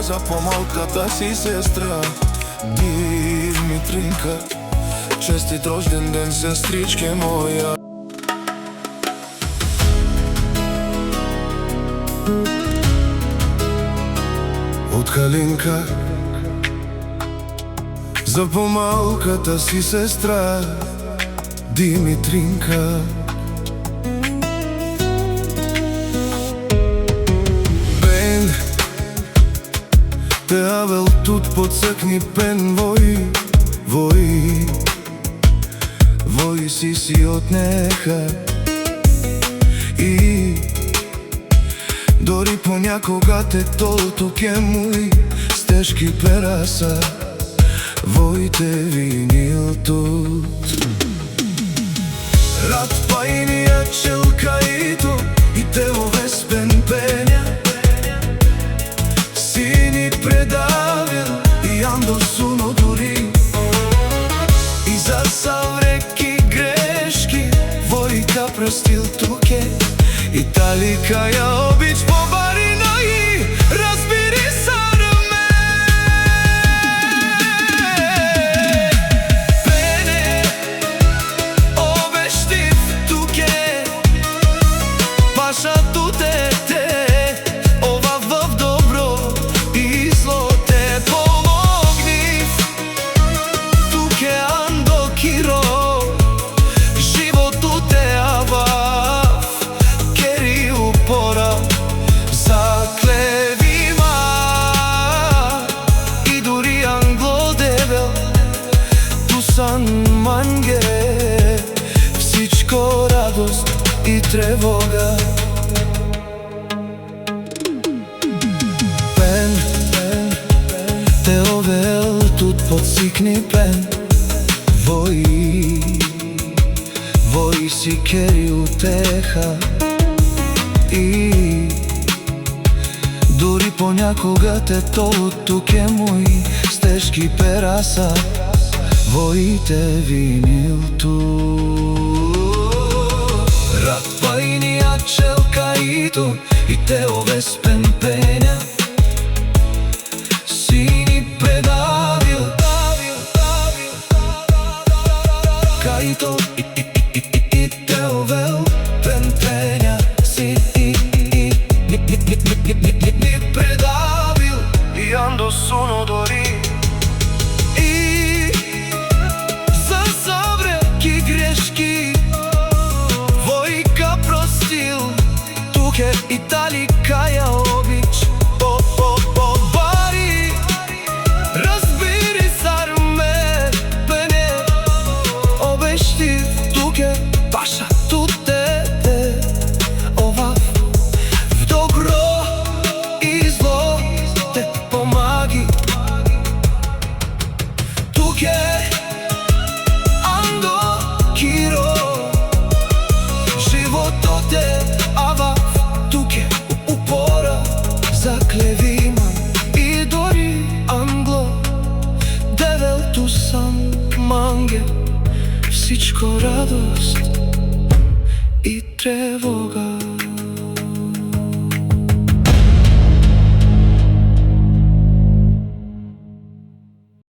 за помалката си сестра Димитринка. Честит рожден ден, сестричке моја. Од Калинка за помалката си сестра Димитринка. Бен те авел тут подсекни пен вој си отнеха и дори понякога те толтуке муи стежки пераса вој те винил тут. Рад пајнија челкаито и те овеспен пења сини предавил и андо суно дури и за савреки грешки војка простил туке Италика ја обич побарина и разбири сарме. Пене обештив туке паша туте те ова в добро и зло те помогнив туке андо киро животу те авав кери упора заклевима и дури англо дебел тусан манге всичко радост и тревога. Пен те овел тут подсикни пен вој си кери утеха и дури понякога те толтуке мои стежки пераса вој те винил тут. Рад пајнија челкаито и те овеспен пења сини предавил каито и те овел пен пења сини предавил и андо суно дори и за савреки грешки војка простил туке Италика ја обич побари разбири сарме. Пене обештив туке паша туте те овав в добро и зло те помаги туке андо киро живото те авав туке упора заклевима и дори англо девел тусан манге всичко радост и тревога.